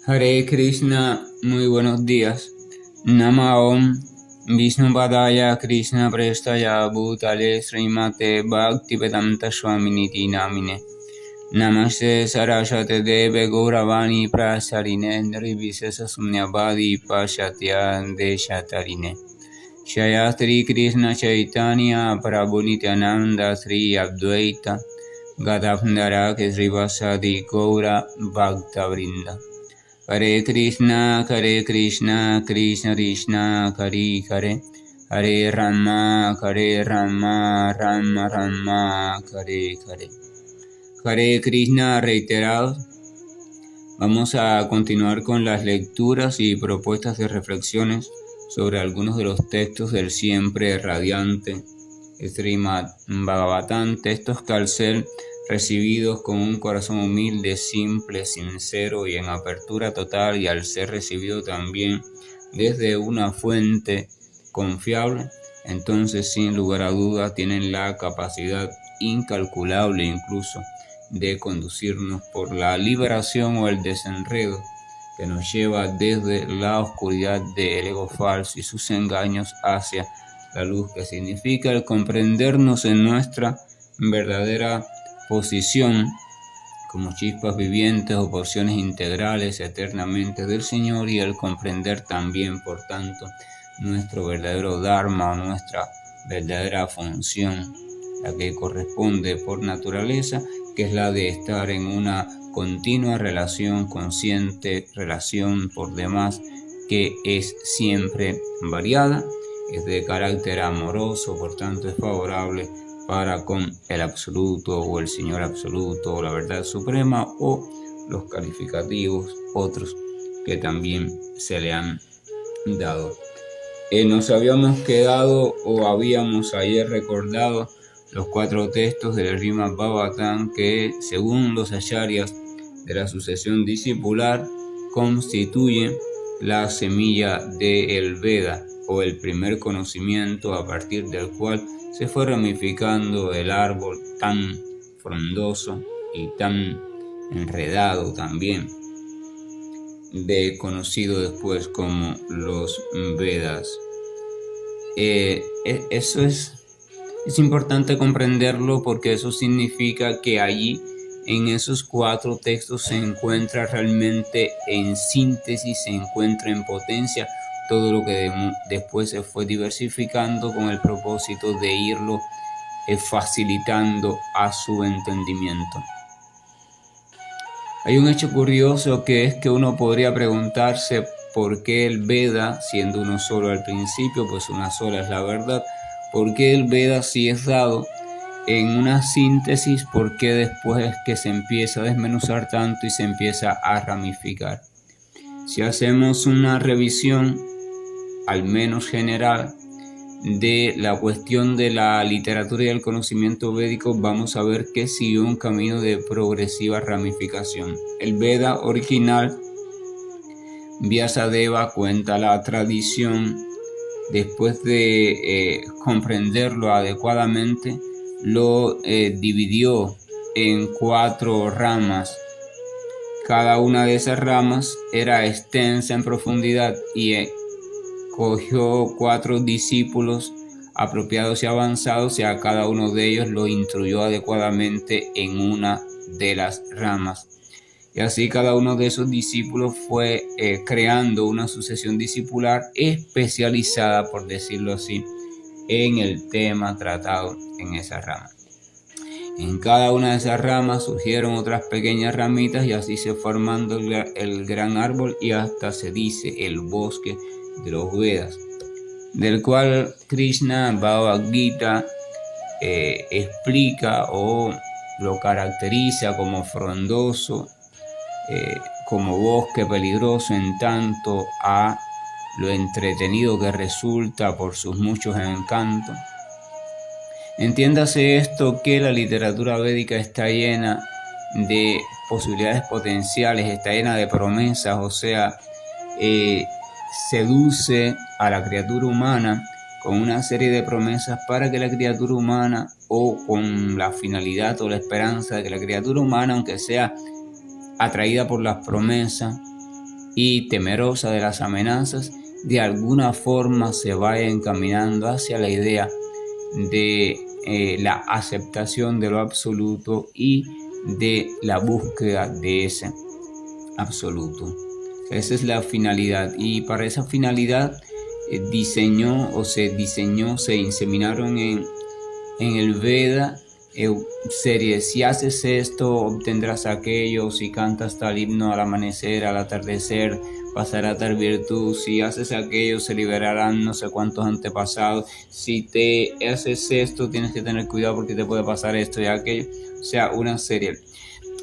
Hare Krishna, muy buenos días. Nama Om Vishnu Padaya Krishna Prestaya Bhutale Srimate Bhaktivedanta Swaminiti Namine Namaste Saraswate Deve Gauravani Prasarine Nirvisesa Sumnyavadi Pashatya Deshatarine Shayatri Krishna Chaitanya Prabhu Nityananda Sri Advaita Gadavndara Kesrivasadi Gaura Bhakta Vrinda Hare Krishna, Krishna Krishna, Hare Hare, Hare Rama, Rama Rama, Hare Hare. Hare Krishna reiterados. Vamos a continuar con las lecturas y propuestas de reflexiones sobre algunos de los textos del siempre radiante Srimad Bhagavatam, textos que al ser recibidos con un corazón humilde, simple, sincero y en apertura total, y al ser recibido también desde una fuente confiable, entonces sin lugar a dudas tienen la capacidad incalculable incluso de conducirnos por la liberación o el desenredo que nos lleva desde la oscuridad del ego falso y sus engaños hacia la luz, que significa el comprendernos en nuestra verdadera posición como chispas vivientes o porciones integrales eternamente del Señor, y el comprender también, por tanto, nuestro verdadero Dharma o nuestra verdadera función, la que corresponde por naturaleza, que es la de estar en una continua relación consciente, relación por demás que es siempre variada, es de carácter amoroso, por tanto es favorable para con el absoluto o el Señor absoluto o la verdad suprema o los calificativos otros que también se le han dado. Nos habíamos quedado o habíamos ayer recordado los 4 textos del Srimad Bhagavatam que, según los acharyas de la sucesión discipular, constituyen la semilla del Veda o el primer conocimiento a partir del cual se fue ramificando el árbol tan frondoso y tan enredado también, conocido después como los Vedas. Eso es importante comprenderlo, porque eso significa que allí en esos 4 textos se encuentra realmente en síntesis, se encuentra en potencia todo lo que después se fue diversificando con el propósito de irlo facilitando a su entendimiento. Hay un hecho curioso, que es que uno podría preguntarse por qué el Veda, siendo uno solo al principio, pues una sola es la verdad, por qué el Veda si es dado en una síntesis, por qué después es que se empieza a desmenuzar tanto y se empieza a ramificar. Si hacemos una revisión al menos general de la cuestión de la literatura y el conocimiento védico, vamos a ver que siguió un camino de progresiva ramificación. El Veda original, Vyasadeva cuenta la tradición, después de comprenderlo adecuadamente, lo dividió en 4 ramas. Cada una de esas ramas era extensa en profundidad y cogió 4 discípulos apropiados y avanzados, y a cada uno de ellos lo instruyó adecuadamente en una de las ramas. Y así cada uno de esos discípulos fue creando una sucesión discipular especializada, por decirlo así, en el tema tratado en esa rama. En cada una de esas ramas surgieron otras pequeñas ramitas, y así se fue formando el gran árbol, y hasta se dice el bosque de los Vedas, del cual Krishna Bhagavad Gita explica o lo caracteriza como frondoso, como bosque peligroso, en tanto a lo entretenido que resulta por sus muchos encantos. Entiéndase esto, que la literatura védica está llena de posibilidades potenciales, está llena de promesas, o sea, seduce a la criatura humana con una serie de promesas para que la criatura humana, o con la finalidad o la esperanza de que la criatura humana, aunque sea atraída por las promesas, y temerosa de las amenazas, de alguna forma se vaya encaminando hacia la idea de la aceptación de lo absoluto y de la búsqueda de ese absoluto. Esa es la finalidad, y para esa finalidad se inseminaron en el Veda series: si haces esto obtendrás aquello, si cantas tal himno al amanecer, al atardecer pasará tal virtud, si haces aquello se liberarán no sé cuántos antepasados, si te haces esto tienes que tener cuidado porque te puede pasar esto y aquello. O sea, una serie.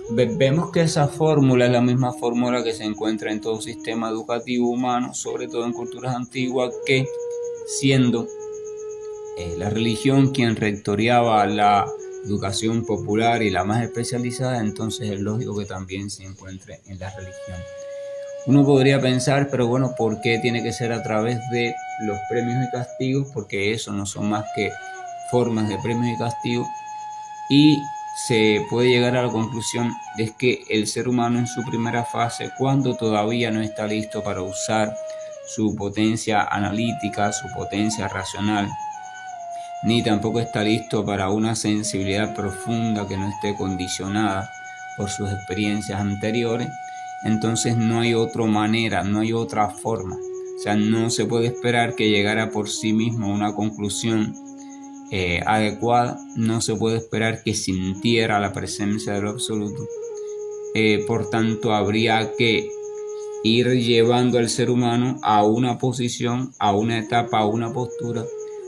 Vemos que esa fórmula es la misma fórmula que se encuentra en todo sistema educativo humano, sobre todo en culturas antiguas, que siendo la religión quien rectoreaba la educación popular y la más especializada, entonces es lógico que también se encuentre en la religión. Uno podría pensar, pero bueno, ¿por qué tiene que ser a través de los premios y castigos? Porque eso no son más que formas de premios y castigos, y se puede llegar a la conclusión de que el ser humano en su primera fase, cuando todavía no está listo para usar su potencia analítica, su potencia racional, ni tampoco está listo para una sensibilidad profunda que no esté condicionada por sus experiencias anteriores, entonces no hay otra manera, no hay otra forma. O sea, no se puede esperar que llegara por sí mismo a una conclusión adecuada, no se puede esperar que sintiera la presencia de lo absoluto. Por tanto, habría que ir llevando al ser humano a una posición, a una etapa, a una postura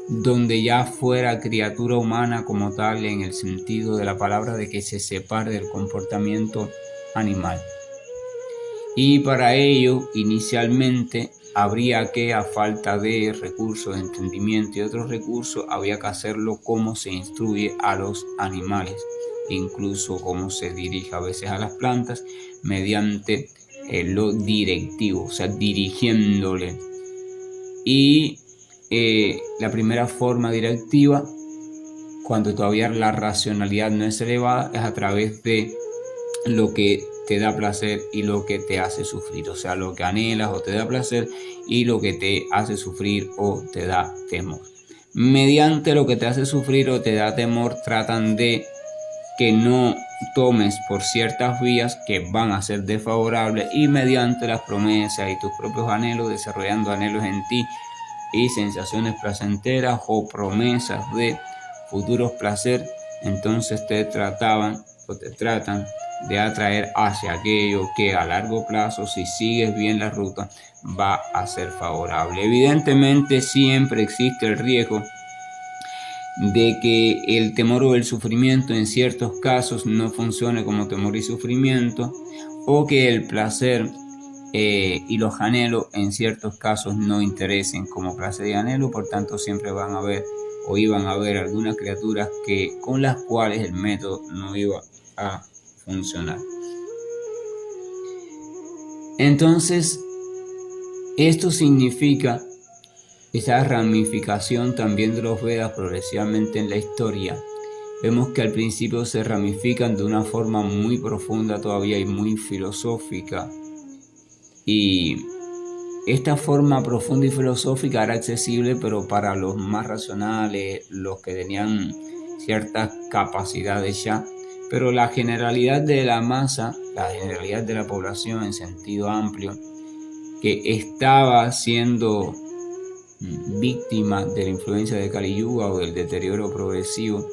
donde ya fuera criatura humana como tal, en el sentido de la palabra, de que se separe del comportamiento animal. Y para ello, inicialmente, habría que, a falta de recursos de entendimiento y otros recursos, había que hacerlo como se instruye a los animales, incluso como se dirige a veces a las plantas, mediante lo directivo, o sea, dirigiéndole. Y la primera forma directiva, cuando todavía la racionalidad no es elevada, es a través de lo que te da placer y lo que te hace sufrir. O sea, lo que anhelas o te da placer y lo que te hace sufrir o te da temor. Mediante lo que te hace sufrir o te da temor, tratan de que no tomes por ciertas vías que van a ser desfavorables, y mediante las promesas y tus propios anhelos, desarrollando anhelos en ti y sensaciones placenteras o promesas de futuros placer, entonces te tratan de atraer hacia aquello que a largo plazo, si sigues bien la ruta, va a ser favorable. Evidentemente siempre existe el riesgo de que el temor o el sufrimiento en ciertos casos no funcione como temor y sufrimiento, o que el placer y los anhelos en ciertos casos no interesen como placer y anhelo. Por tanto, siempre van a haber o iban a haber algunas criaturas con las cuales el método no iba a funcionar. Entonces, esto significa esa ramificación también de los Vedas progresivamente en la historia. Vemos que al principio se ramifican de una forma muy profunda todavía y muy filosófica, y esta forma profunda y filosófica era accesible, pero para los más racionales, los que tenían ciertas capacidades ya. Pero la generalidad de la masa, la generalidad de la población en sentido amplio, que estaba siendo víctima de la influencia de Kali Yuga o del deterioro progresivo,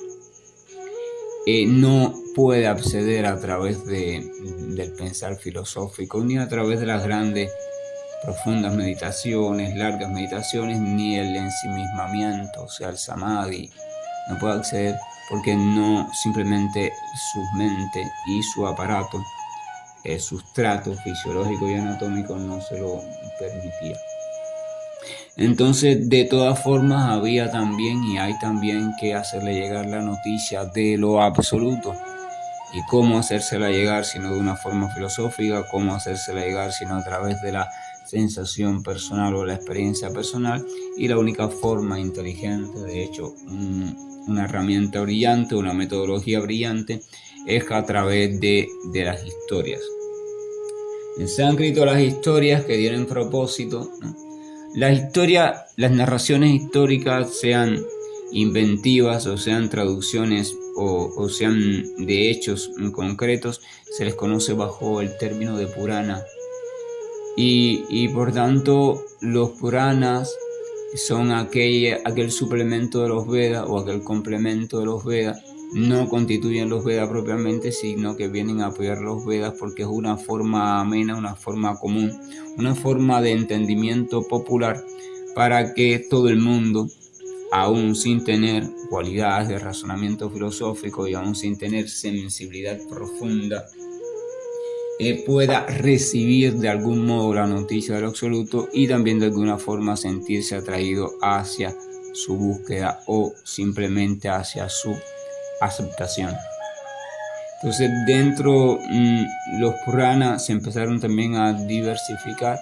no puede acceder a través del pensar filosófico, ni a través de las grandes, profundas meditaciones, largas meditaciones, ni el ensimismamiento, o sea, el samadhi. No puede acceder porque no, simplemente su mente y su aparato, sustrato fisiológico y anatómico no se lo permitía. Entonces, de todas formas, había también y hay también que hacerle llegar la noticia de lo absoluto. ¿Y cómo hacérsela llegar sino de una forma filosófica? ¿Cómo hacérsela llegar sino a través de la sensación personal o la experiencia personal? Y la única forma inteligente, de hecho, una herramienta brillante, una metodología brillante, es a través de las historias. En sánscrito las historias que tienen propósito, ¿no? Las narraciones históricas, sean inventivas o sean traducciones o sean de hechos concretos, se les conoce bajo el término de Purana. Y por tanto los Puranas son aquel suplemento de los Vedas o aquel complemento de los Vedas. No constituyen los Vedas propiamente, sino que vienen a apoyar los Vedas porque es una forma amena, una forma común, una forma de entendimiento popular para que todo el mundo, aún sin tener cualidades de razonamiento filosófico y aún sin tener sensibilidad profunda, pueda recibir de algún modo la noticia del absoluto y también de alguna forma sentirse atraído hacia su búsqueda o simplemente hacia su aceptación. Entonces dentro los Puranas se empezaron también a diversificar,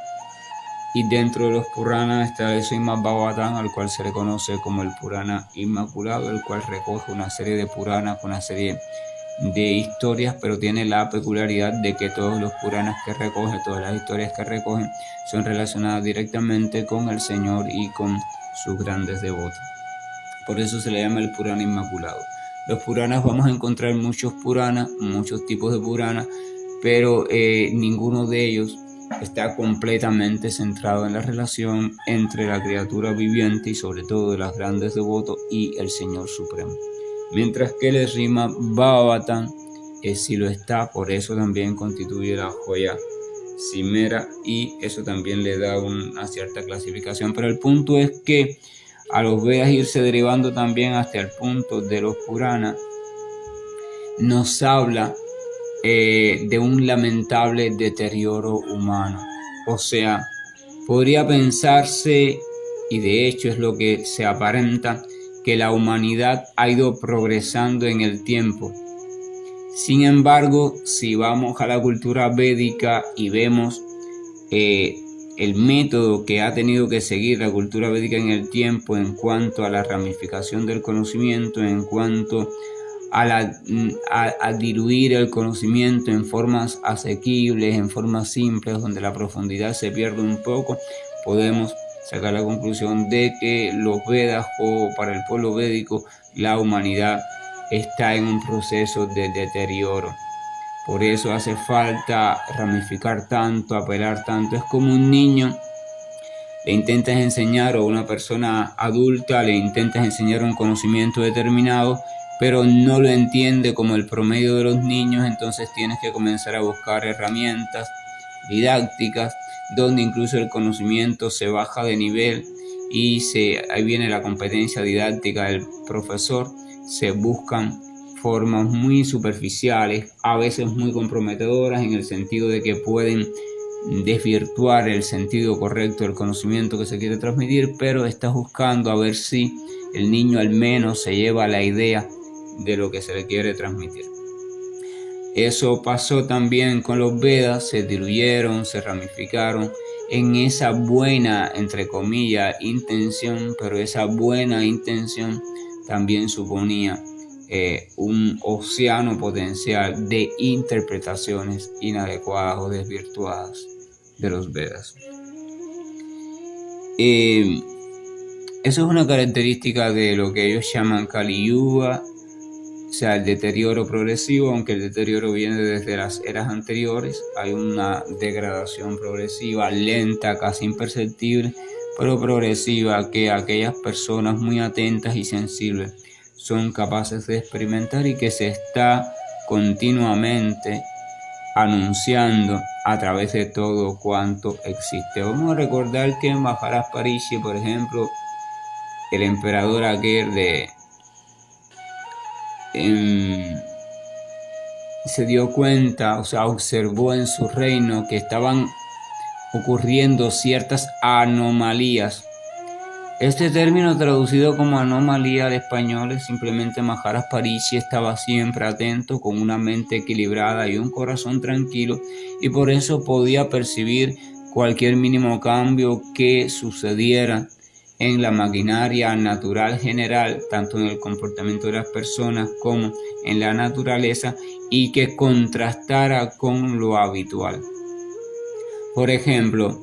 y dentro de los Puranas está el Srimad Bhagavatam, al cual se le conoce como el Purana Inmaculado, el cual recoge una serie de Puranas, una serie de historias, pero tiene la peculiaridad de que todos los Puranas que recoge, todas las historias que recogen, son relacionadas directamente con el Señor y con sus grandes devotos. Por eso se le llama el Purana Inmaculado. Los Puranas, vamos a encontrar muchos Puranas, muchos tipos de Puranas, pero ninguno de ellos está completamente centrado en la relación entre la criatura viviente y sobre todo de los grandes devotos y el Señor Supremo. Mientras que el Srimad Bhagavatam sí lo está, por eso también constituye la joya cimera y eso también le da una cierta clasificación. Pero el punto es que a los Vedas irse derivando también hasta el punto de los Puranas nos habla de un lamentable deterioro humano. O sea, podría pensarse, y de hecho es lo que se aparenta, que la humanidad ha ido progresando en el tiempo. Sin embargo, si vamos a la cultura védica y vemos el método que ha tenido que seguir la cultura védica en el tiempo en cuanto a la ramificación del conocimiento, en cuanto a diluir el conocimiento en formas asequibles, en formas simples, donde la profundidad se pierde un poco, podemos sacar la conclusión de que los Vedas, o para el pueblo védico, la humanidad está en un proceso de deterioro. Por eso hace falta ramificar tanto, apelar tanto. Es como un niño, le intentas enseñar, o una persona adulta, le intentas enseñar un conocimiento determinado, pero no lo entiende como el promedio de los niños, entonces tienes que comenzar a buscar herramientas didácticas, donde incluso el conocimiento se baja de nivel y ahí viene la competencia didáctica del profesor. Se buscan formas muy superficiales, a veces muy comprometedoras, en el sentido de que pueden desvirtuar el sentido correcto del conocimiento que se quiere transmitir, pero estás buscando a ver si el niño al menos se lleva la idea de lo que se le quiere transmitir. Eso pasó también con los Vedas, se diluyeron, se ramificaron en esa buena, entre comillas, intención, pero esa buena intención también suponía un océano potencial de interpretaciones inadecuadas o desvirtuadas de los Vedas. Eso es una característica de lo que ellos llaman Kali Yuga, o sea, el deterioro progresivo, aunque el deterioro viene desde las eras anteriores. Hay una degradación progresiva, lenta, casi imperceptible, pero progresiva, que aquellas personas muy atentas y sensibles son capaces de experimentar y que se está continuamente anunciando a través de todo cuanto existe. Vamos a recordar que en Maharaj Parishi, por ejemplo, el emperador aquel se dio cuenta, o sea, observó en su reino que estaban ocurriendo ciertas anomalías. Este término, traducido como anomalía al español, es simplemente Maharaj Parishi estaba siempre atento, con una mente equilibrada y un corazón tranquilo, y por eso podía percibir cualquier mínimo cambio que sucediera en la maquinaria natural general, tanto en el comportamiento de las personas como en la naturaleza, y que contrastara con lo habitual. Por ejemplo,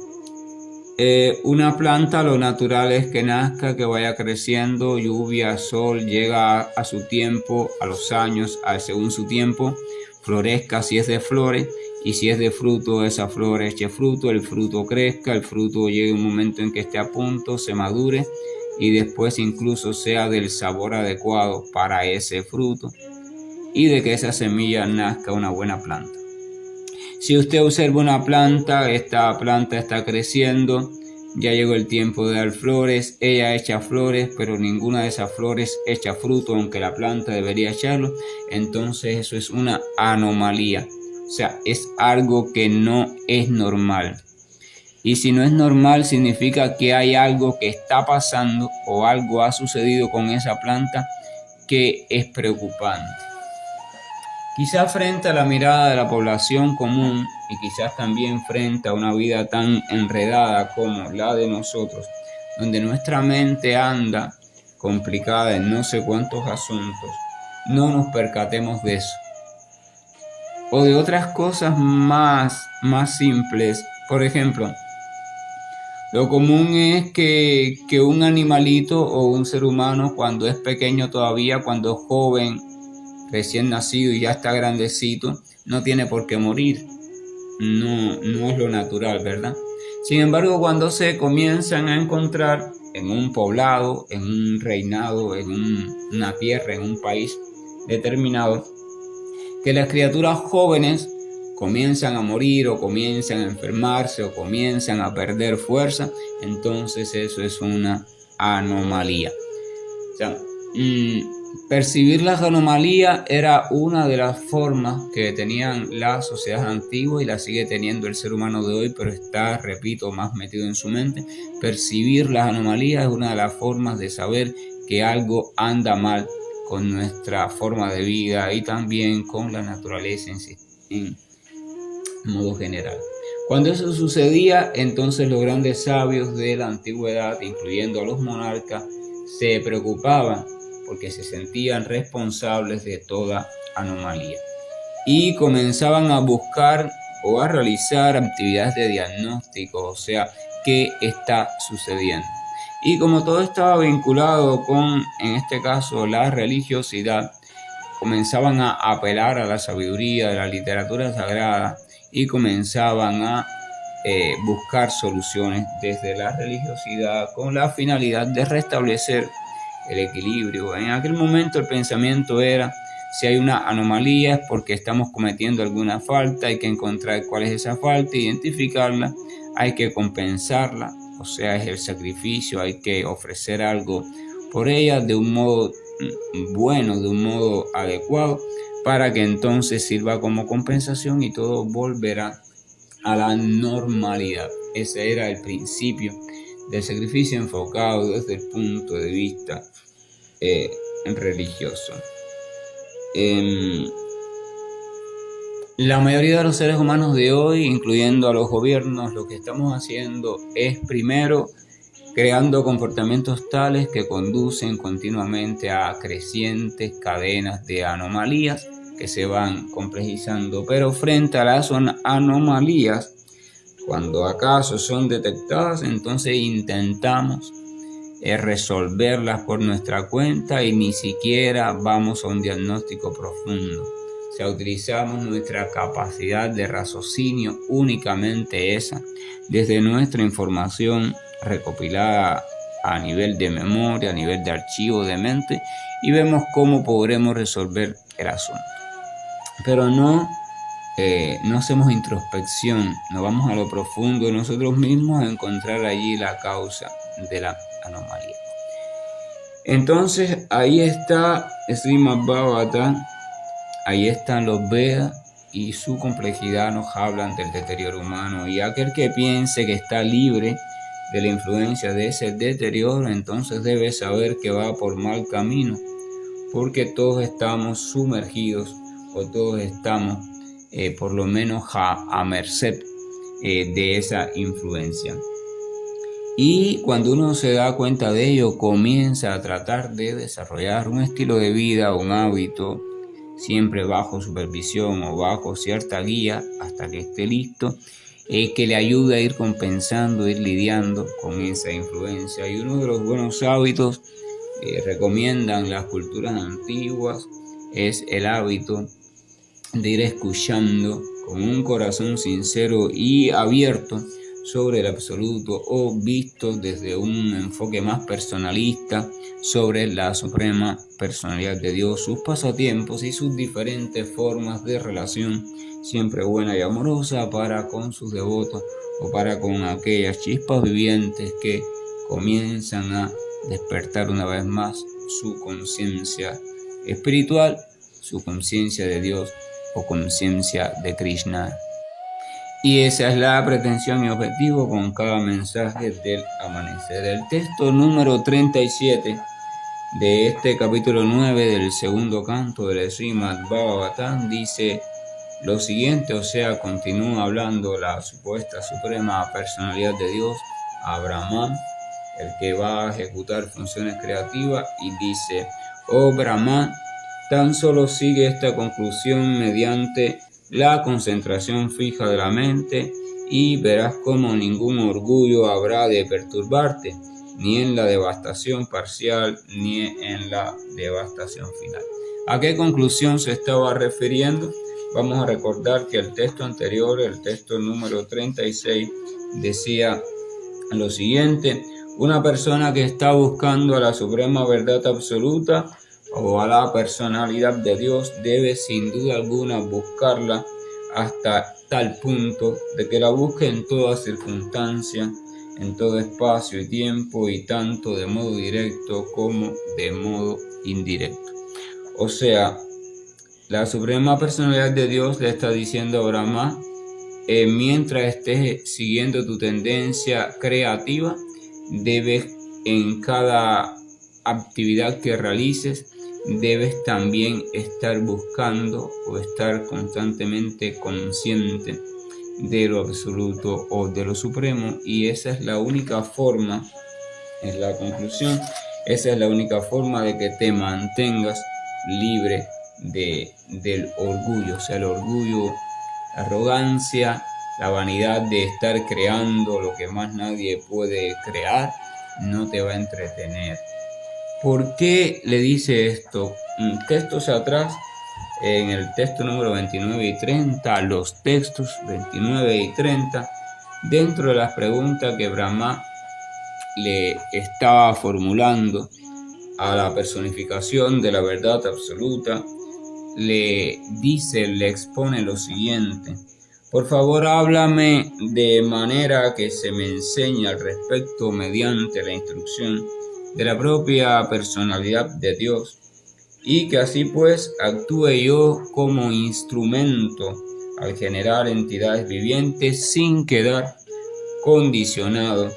una planta lo natural es que nazca, que vaya creciendo, lluvia, sol, llega a su tiempo, a los años, según su tiempo, florezca si es de flores, y si es de fruto, esa flor eche fruto, el fruto crezca, el fruto llegue un momento en que esté a punto, se madure y después incluso sea del sabor adecuado para ese fruto y de que esa semilla nazca una buena planta. Si usted observa una planta, esta planta está creciendo, ya llegó el tiempo de dar flores, ella echa flores, pero ninguna de esas flores echa fruto, aunque la planta debería echarlo, entonces eso es una anomalía. O sea, es algo que no es normal. Y si no es normal, significa que hay algo que está pasando o algo ha sucedido con esa planta que es preocupante. Quizás frente a la mirada de la población común y quizás también frente a una vida tan enredada como la de nosotros, donde nuestra mente anda complicada en no sé cuántos asuntos, no nos percatemos de eso. O de otras cosas más simples. Por ejemplo, lo común es que un animalito o un ser humano cuando es pequeño todavía, cuando es joven, recién nacido y ya está grandecito, no tiene por qué morir. No es lo natural, ¿verdad? Sin embargo, cuando se comienzan a encontrar en un poblado, en un reinado, en una tierra, en un país determinado, que las criaturas jóvenes comienzan a morir o comienzan a enfermarse o comienzan a perder fuerza, entonces eso es una anomalía. O sea, percibir las anomalías era una de las formas que tenían las sociedades antiguas y la sigue teniendo el ser humano de hoy, pero está, repito, más metido en su mente. Percibir las anomalías es una de las formas de saber que algo anda mal con nuestra forma de vida y también con la naturaleza en sí, en modo general. Cuando eso sucedía, entonces los grandes sabios de la antigüedad, incluyendo a los monarcas, se preocupaban porque se sentían responsables de toda anomalía y comenzaban a buscar o a realizar actividades de diagnóstico, o sea, qué está sucediendo. Y como todo estaba vinculado con, en este caso, la religiosidad, comenzaban a apelar a la sabiduría de la literatura sagrada y comenzaban a buscar soluciones desde la religiosidad con la finalidad de restablecer el equilibrio. En aquel momento el pensamiento era: si hay una anomalía es porque estamos cometiendo alguna falta, hay que encontrar cuál es esa falta, identificarla, hay que compensarla, o sea, es el sacrificio, hay que ofrecer algo por ella de un modo bueno, de un modo adecuado, para que entonces sirva como compensación y todo volverá a la normalidad. Ese era el principio del sacrificio enfocado desde el punto de vista religioso. La mayoría de los seres humanos de hoy, incluyendo a los gobiernos, lo que estamos haciendo es primero creando comportamientos tales que conducen continuamente a crecientes cadenas de anomalías que se van complejizando. Pero frente a las anomalías, cuando acaso son detectadas, entonces intentamos resolverlas por nuestra cuenta y ni siquiera vamos a un diagnóstico profundo. O sea, utilizamos nuestra capacidad de raciocinio, únicamente esa, desde nuestra información recopilada a nivel de memoria, a nivel de archivo de mente, y vemos cómo podremos resolver el asunto. Pero no hacemos introspección, no vamos a lo profundo de nosotros mismos a encontrar allí la causa de la anomalía. Entonces ahí está Srimad Bhagavatam, ahí están los Vedas y su complejidad nos hablan del deterioro humano, y aquel que piense que está libre de la influencia de ese deterioro, entonces debe saber que va por mal camino, porque todos estamos sumergidos o todos estamos por lo menos a merced de esa influencia. Y cuando uno se da cuenta de ello, comienza a tratar de desarrollar un estilo de vida, un hábito, siempre bajo supervisión o bajo cierta guía hasta que esté listo. que le ayude a ir compensando, ir lidiando con esa influencia. Y uno de los buenos hábitos que recomiendan las culturas antiguas es el hábito de ir escuchando con un corazón sincero y abierto sobre el absoluto, o visto desde un enfoque más personalista sobre la suprema personalidad de Dios, sus pasatiempos y sus diferentes formas de relación, siempre buena y amorosa para con sus devotos o para con aquellas chispas vivientes que comienzan a despertar una vez más su conciencia espiritual, su conciencia de Dios o conciencia de Krishna. Y esa es la pretensión y objetivo con cada mensaje del amanecer. El texto número 37 de este capítulo 9 del segundo canto del Srimad Bhagavatam dice lo siguiente, o sea, continúa hablando la supuesta suprema personalidad de Dios a Brahman, el que va a ejecutar funciones creativas, y dice: oh Brahman, tan solo sigue esta conclusión mediante la concentración fija de la mente y verás cómo ningún orgullo habrá de perturbarte, ni en la devastación parcial ni en la devastación final. ¿A qué conclusión se estaba refiriendo? Vamos a recordar que el texto anterior, el texto número 36, decía lo siguiente: una persona que está buscando a la suprema verdad absoluta o a la personalidad de Dios debe sin duda alguna buscarla hasta tal punto de que la busque en toda circunstancia, en todo espacio y tiempo, y tanto de modo directo como de modo indirecto. O sea, la suprema personalidad de Dios le está diciendo a Brahma: mientras estés siguiendo tu tendencia creativa, debes en cada actividad que realices, debes también estar buscando o estar constantemente consciente de lo absoluto o de lo supremo, y esa es la única forma, en la conclusión, esa es la única forma de que te mantengas libre del orgullo, o sea, el orgullo, la arrogancia, la vanidad de estar creando lo que más nadie puede crear, no te va a entretener. ¿Por qué le dice esto? Textos atrás, en el texto número 29 y 30, los textos 29 y 30, dentro de las preguntas que Brahma le estaba formulando a la personificación de la verdad absoluta, le dice, le expone lo siguiente: por favor, háblame de manera que se me enseñe al respecto mediante la instrucción de la propia personalidad de Dios, y que así pues actúe yo como instrumento al generar entidades vivientes sin quedar condicionado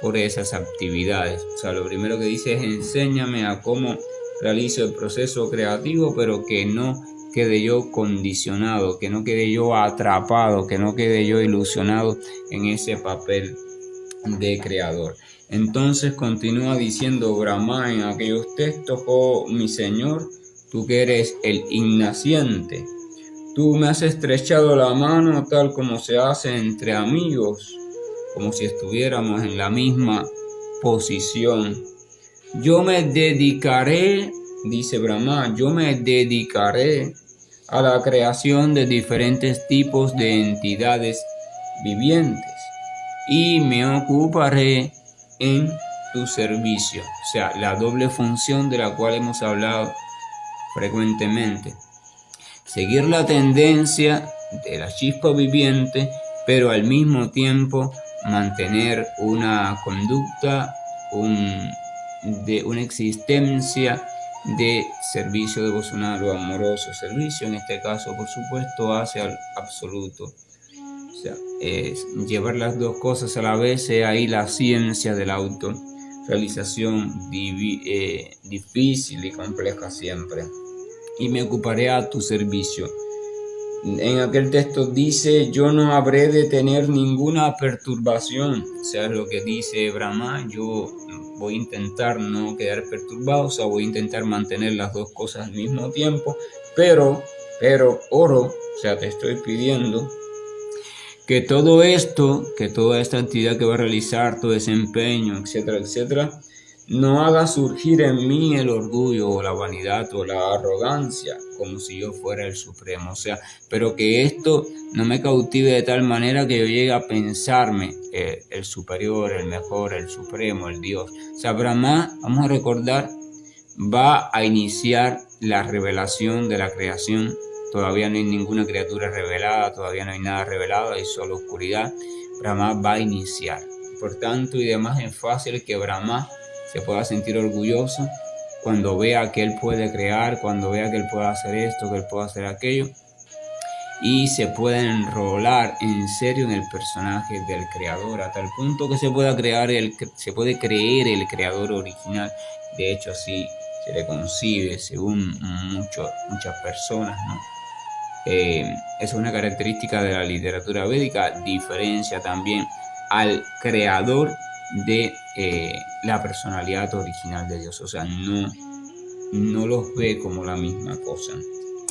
por esas actividades. O sea, lo primero que dice es: enséñame a cómo realizo el proceso creativo, pero que no quede yo condicionado, que no quede yo atrapado, que no quede yo ilusionado en ese papel de creador. Entonces continúa diciendo Brahma en aquellos textos: oh mi Señor, tú que eres el innaciente, tú me has estrechado la mano tal como se hace entre amigos, como si estuviéramos en la misma posición. Yo me dedicaré, dice Brahma, yo me dedicaré a la creación de diferentes tipos de entidades vivientes y me ocuparé en tu servicio. O sea, la doble función de la cual hemos hablado frecuentemente: seguir la tendencia de la chispa viviente, pero al mismo tiempo mantener una conducta, de una existencia de servicio devocional o amoroso, servicio en este caso, por supuesto, hacia el absoluto. O sea, es llevar las dos cosas a la vez, es ahí la ciencia de la autorrealización difícil y compleja siempre. Y me ocuparé a tu servicio. En aquel texto dice: yo no habré de tener ninguna perturbación. O sea, lo que dice Brahma: yo voy a intentar no quedar perturbado, o sea, voy a intentar mantener las dos cosas al mismo tiempo, pero oro, o sea, te estoy pidiendo que todo esto, que toda esta actividad que va a realizar, todo ese empeño, etcétera, etcétera, no haga surgir en mí el orgullo o la vanidad o la arrogancia, como si yo fuera el supremo. O sea, pero que esto no me cautive de tal manera que yo llegue a pensarme el superior, el mejor, el supremo, el Dios. O sea, Brahma, vamos a recordar, va a iniciar la revelación de la creación. Todavía no hay ninguna criatura revelada, todavía no hay nada revelado, hay solo oscuridad. Brahma va a iniciar. Por tanto, y demás, es fácil que Brahma se pueda sentir orgulloso cuando vea que él puede crear, cuando vea que él puede hacer esto, que él puede hacer aquello, y se puede enrolar en serio en el personaje del creador, a tal punto que se puede creer el creador original. De hecho, así se le concibe según muchas personas, ¿no? Es una característica de la literatura védica, diferencia también al creador de la personalidad original de Dios, o sea, no los ve como la misma cosa.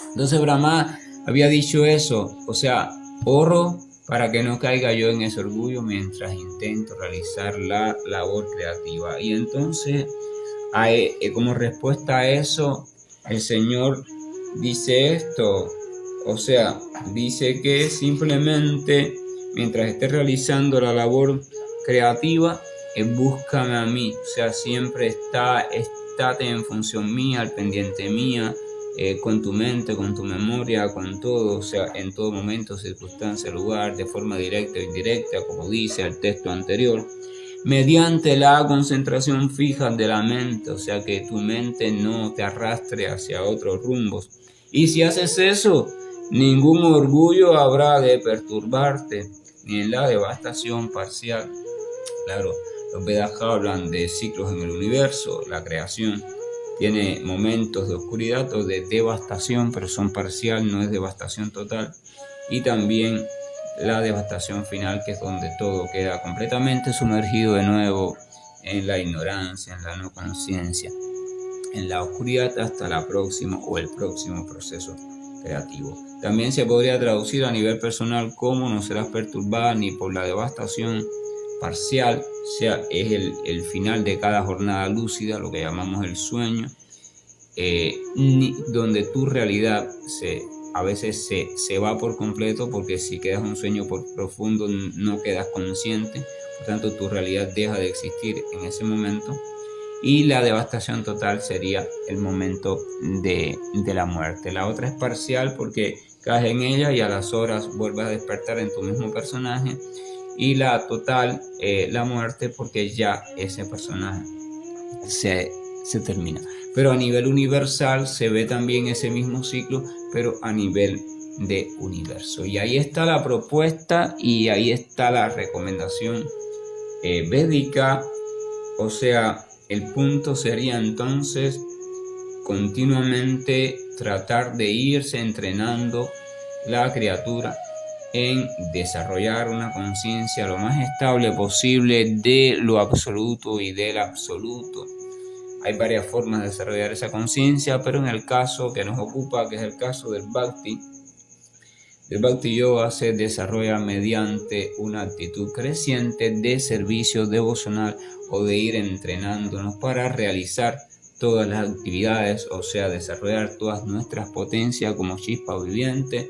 Entonces Brahma había dicho eso, o sea, oro para que no caiga yo en ese orgullo mientras intento realizar la labor creativa. Y entonces, como respuesta a eso, el Señor dice esto, o sea, dice que simplemente mientras esté realizando la labor creativa, búscame a mí, o sea, siempre estate en función mía, al pendiente mía, con tu mente, con tu memoria, con todo, o sea, en todo momento, circunstancia, lugar, de forma directa o indirecta, como dice el texto anterior, mediante la concentración fija de la mente, o sea, que tu mente no te arrastre hacia otros rumbos. Y si haces eso, ningún orgullo habrá de perturbarte, ni en la devastación parcial. Claro, los Vedas hablan de ciclos en el universo, la creación tiene momentos de oscuridad o de devastación, pero son parcial, no es devastación total. Y también la devastación final, que es donde todo queda completamente sumergido de nuevo en la ignorancia, en la no conciencia, en la oscuridad hasta la próxima o el próximo proceso creativo. También se podría traducir a nivel personal como no serás perturbada ni por la devastación parcial, o sea, es el final de cada jornada lúcida, lo que llamamos el sueño, donde tu realidad a veces se va por completo, porque si quedas en un sueño profundo no quedas consciente, por tanto tu realidad deja de existir en ese momento. Y la devastación total sería el momento de la muerte. La otra es parcial porque caes en ella y a las horas vuelves a despertar en tu mismo personaje. Y la total, la muerte, porque ya ese personaje se termina. Pero a nivel universal se ve también ese mismo ciclo, pero a nivel de universo. Y ahí está la propuesta y ahí está la recomendación védica, o sea, el punto sería entonces continuamente tratar de irse entrenando la criatura en desarrollar una conciencia lo más estable posible de lo absoluto y del absoluto. Hay varias formas de desarrollar esa conciencia, pero en el caso que nos ocupa, que es el caso del Bhakti Yoga, se desarrolla mediante una actitud creciente de servicio devocional o de ir entrenándonos para realizar todas las actividades, o sea, desarrollar todas nuestras potencias como chispa viviente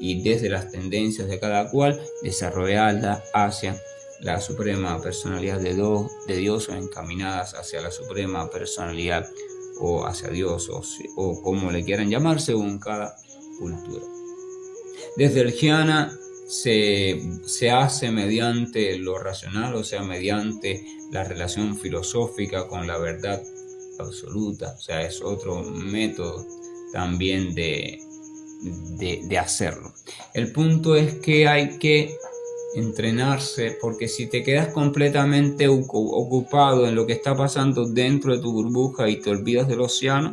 y desde las tendencias de cada cual desarrollarlas hacia la suprema personalidad de Dios o encaminadas hacia la suprema personalidad o hacia Dios o como le quieran llamar según cada cultura. Desde el jnana se hace mediante lo racional, o sea, mediante la relación filosófica con la verdad absoluta, o sea, es otro método también de hacerlo. El punto es que hay que entrenarse, porque si te quedas completamente ocupado en lo que está pasando dentro de tu burbuja y te olvidas del océano,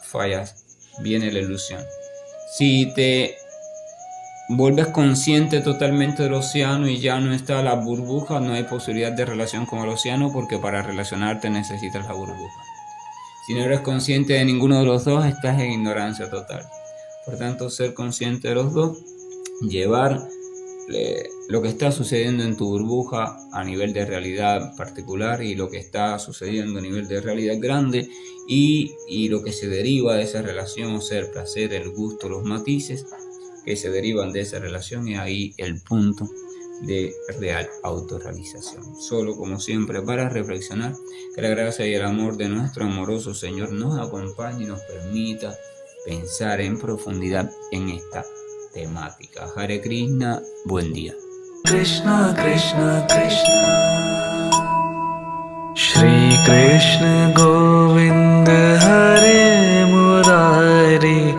fallas, viene la ilusión. Si te vuelves consciente totalmente del océano y ya no está la burbuja, no hay posibilidad de relación con el océano, porque para relacionarte necesitas la burbuja. Si no eres consciente de ninguno de los dos, estás en ignorancia total. Por tanto, ser consciente de los dos, llevar lo que está sucediendo en tu burbuja a nivel de realidad particular y lo que está sucediendo a nivel de realidad grande y lo que se deriva de esa relación, o sea, el placer, el gusto, los matices que se derivan de esa relación, y ahí el punto de real autorrealización. Solo, como siempre, para reflexionar, que la gracia y el amor de nuestro amoroso Señor nos acompañe y nos permita pensar en profundidad en esta temática. Hare Krishna, buen día. Krishna Krishna Krishna Shri Krishna Govind Hare Murari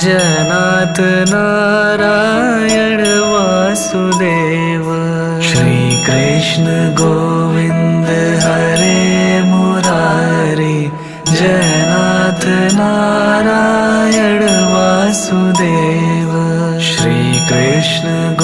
Janat Narayan Vasudeva Shri Krishna Govind Hare Murari Janat Narayan Vasudeva Shri Krishna